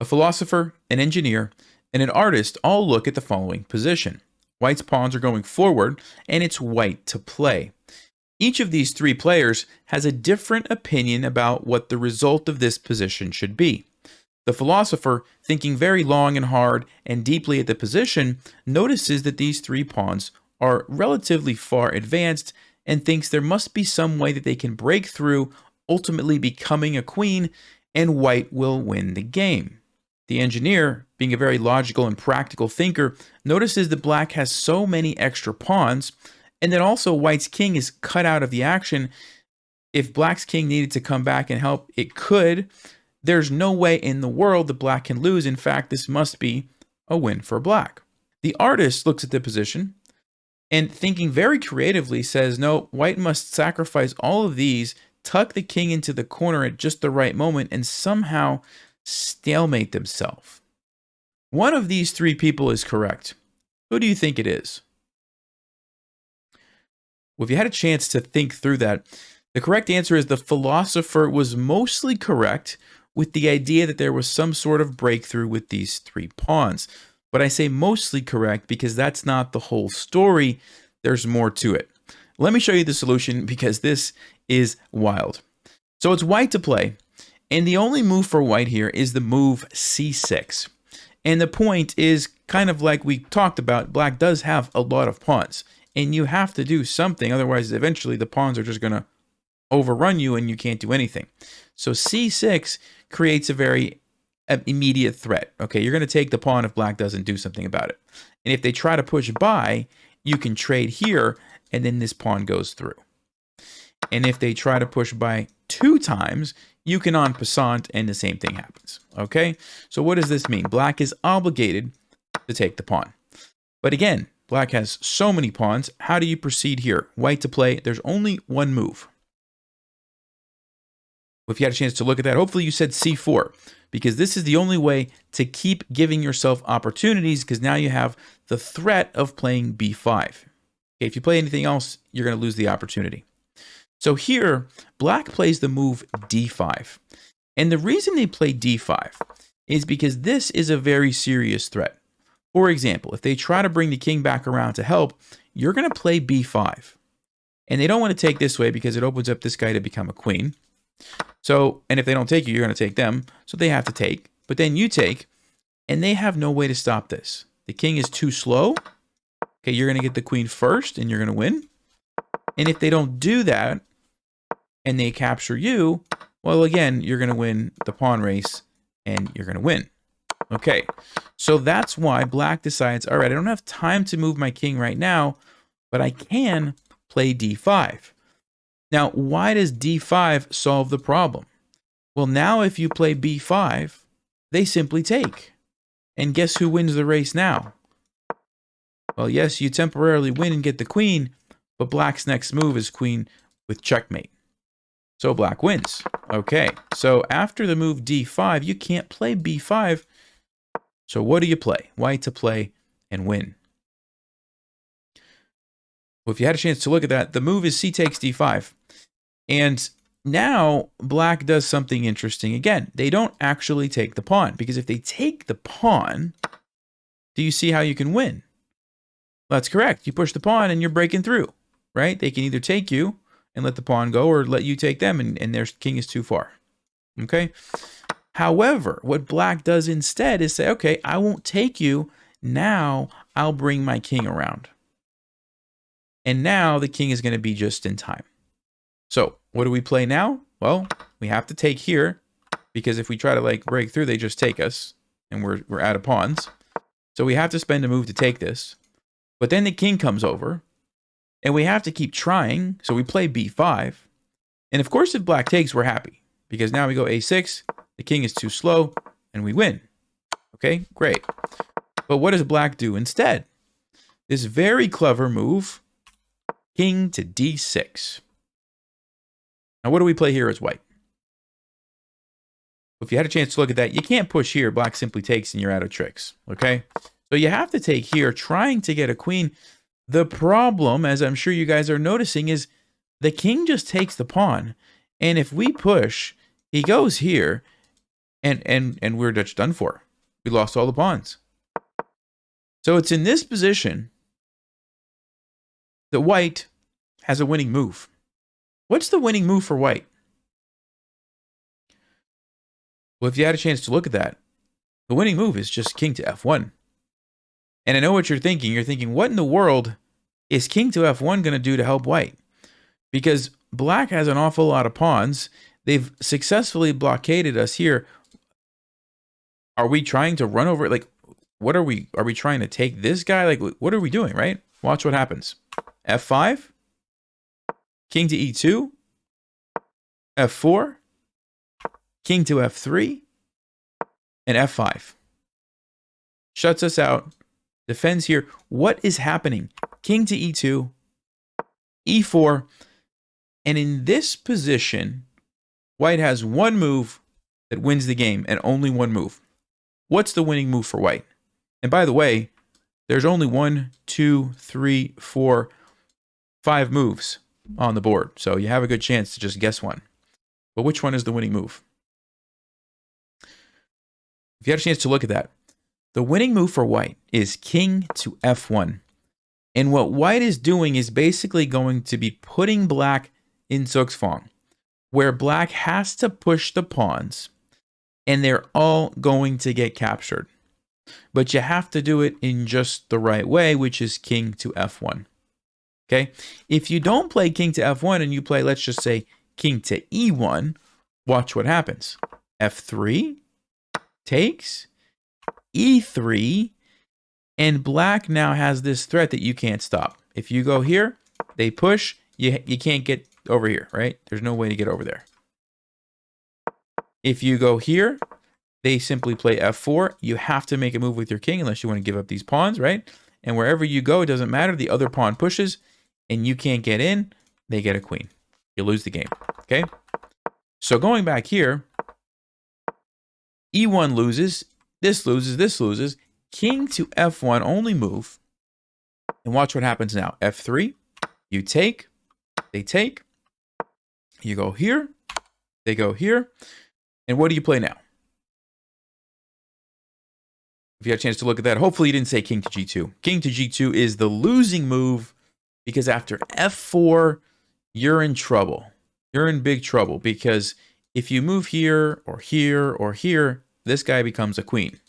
A philosopher, an engineer, and an artist all look at the following position. White's pawns are going forward, and it's white to play. Each of these three players has a different opinion about what the result of this position should be. The philosopher, thinking very long and hard and deeply at the position, notices that these three pawns are relatively far advanced and thinks there must be some way that they can break through, ultimately becoming a queen, and white will win the game. The engineer, being a very logical and practical thinker, notices that black has so many extra pawns, and that also white's king is cut out of the action. If black's king needed to come back and help, it could. There's no way in the world that black can lose. In fact, this must be a win for black. The artist looks at the position and, thinking very creatively, says, no, white must sacrifice all of these, tuck the king into the corner at just the right moment, and somehow stalemate themselves. One of these three people is correct. Who do you think it is? Well, if you had a chance to think through that, the correct answer is the philosopher was mostly correct with the idea that there was some sort of breakthrough with these three pawns. But I say mostly correct because that's not the whole story. There's more to it. Let me show you the solution because this is wild. So it's white to play, and the only move for white here is the move c6. And the point is, kind of like we talked about, black does have a lot of pawns, and you have to do something, otherwise eventually the pawns are just going to overrun you and you can't do anything. So c6 creates a very immediate threat. Okay, you're going to take the pawn if black doesn't do something about it. And if they try to push by, you can trade here, and then this pawn goes through. And if they try to push by 2 times, you can en passant, and the same thing happens. Okay, so what does this mean? Black is obligated to take the pawn. But again, black has so many pawns. How do you proceed here? White to play, there's only one move. If you had a chance to look at that, hopefully you said c4, because this is the only way to keep giving yourself opportunities, because now you have the threat of playing b5. Okay, if you play anything else, you're going to lose the opportunity. So here, black plays the move d5. And the reason they play d5 is because this is a very serious threat. For example, if they try to bring the king back around to help, you're going to play b5. And they don't want to take this way because it opens up this guy to become a queen. So, and if they don't take you, you're going to take them. So they have to take, but then you take, and they have no way to stop this. The king is too slow. Okay, you're going to get the queen first, and you're going to win. And if they don't do that, and they capture you, well, again, you're going to win the pawn race, and you're going to win. Okay, so that's why black decides, all right, I don't have time to move my king right now, but I can play d5. Now, why does d5 solve the problem? Well, now if you play b5, they simply take. And guess who wins the race now? Well, yes, you temporarily win and get the queen, but black's next move is queen with checkmate. So black wins. Okay, so after the move d5, you can't play b5. So what do you play? White to play and win. Well, if you had a chance to look at that, the move is c takes d5. And now black does something interesting. Again, they don't actually take the pawn, because if they take the pawn, do you see how you can win? Well, that's correct. You push the pawn and you're breaking through, right? They can either take you and let the pawn go, or let you take them and their king is too far. Okay? However, what black does instead is say, okay, I won't take you. Now I'll bring my king around. And now the king is going to be just in time. So what do we play now? Well, we have to take here, because if we try to like break through, they just take us and we're out of pawns. So we have to spend a move to take this. But then the king comes over and we have to keep trying. So we play b5. And of course, if black takes, we're happy, because now we go a6. The king is too slow and we win. Okay, great. But what does black do instead? This very clever move, king to d6. Now, what do we play here as white? If you had a chance to look at that, you can't push here. Black simply takes and you're out of tricks. Okay? So you have to take here, trying to get a queen. The problem, as I'm sure you guys are noticing, is the king just takes the pawn. And if we push, he goes here. And we're just done for. We lost all the pawns. So it's in this position that white has a winning move. What's the winning move for white? Well, if you had a chance to look at that, the winning move is just king to f1. And I know what you're thinking. You're thinking, what in the world is king to f1 going to do to help white? Because black has an awful lot of pawns. They've successfully blockaded us here. Are we trying to run over it? Like, what are we? Are we trying to take this guy? Like, what are we doing, right? Watch what happens. f5, king to e2, f4, king to f3, and f5. Shuts us out. Defends here. What is happening? King to e2, e4, and in this position, white has one move that wins the game, and only one move. What's the winning move for white? And by the way, there's only 1, 2, 3, 4, 5 moves on the board, so you have a good chance to just guess one. But which one is the winning move? If you had a chance to look at that, the winning move for white is king to f1. And what white is doing is basically going to be putting black in Zugzwang, where black has to push the pawns, and they're all going to get captured. But you have to do it in just the right way, which is king to f1. Okay? If you don't play king to f1 and you play, let's just say, king to e1, watch what happens. f3 takes, e3, and black now has this threat that you can't stop. If you go here, they push, you can't get over here, right? There's no way to get over there. If you go here, they simply play f4. You have to make a move with your king unless you want to give up these pawns, right? And wherever you go, it doesn't matter. The other pawn pushes, and you can't get in. They get a queen. You lose the game, okay? So going back here, e1 loses, this loses, this loses. King to f1 only move. And watch what happens now. f3, you take, they take. You go here, they go here. And what do you play now? If you had a chance to look at that, hopefully you didn't say king to g2. King to g2 is the losing move because after f4, you're in trouble. You're in big trouble because if you move here or here or here, this guy becomes a queen.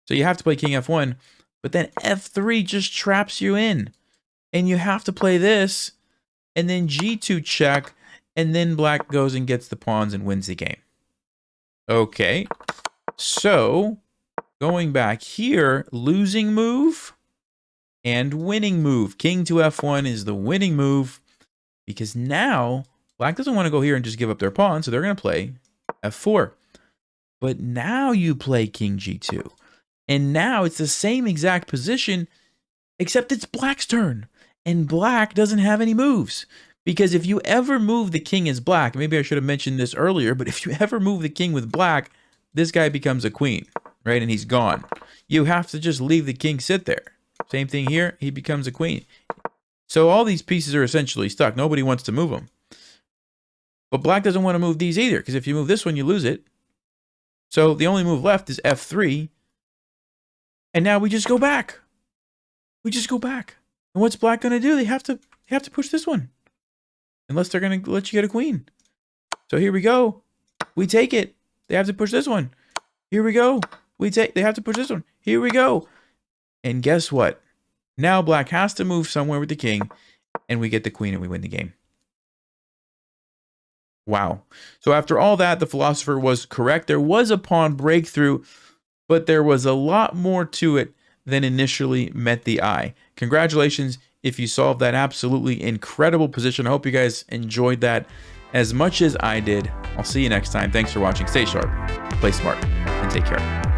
So you have to play king f1, but then f3 just traps you in. And you have to play this, and then g2 check, and then black goes and gets the pawns and wins the game. Okay, so going back here, losing move and winning move. King to f1 is the winning move because now black doesn't want to go here and just give up their pawn, so they're going to play f4. But now you play king g2. And now it's the same exact position, except it's black's turn. And black doesn't have any moves. Because if you ever move the king as black, maybe I should have mentioned this earlier, but if you ever move the king with black, this guy becomes a queen, right? And he's gone. You have to just leave the king sit there. Same thing here, he becomes a queen. So all these pieces are essentially stuck. Nobody wants to move them. But black doesn't want to move these either, because if you move this one, you lose it. So the only move left is f3. And now we just go back. We just go back. And what's black going to do? They have to push this one. Unless they're going to let you get a queen. So here we go. We take it. They have to push this one. Here we go. They have to push this one. Here we go. And guess what? Now black has to move somewhere with the king. And we get the queen and we win the game. Wow. So after all that, the philosopher was correct. There was a pawn breakthrough, but there was a lot more to it than initially met the eye. Congratulations if you solved that absolutely incredible position. I hope you guys enjoyed that as much as I did. I'll see you next time. Thanks for watching. Stay sharp, play smart, and take care.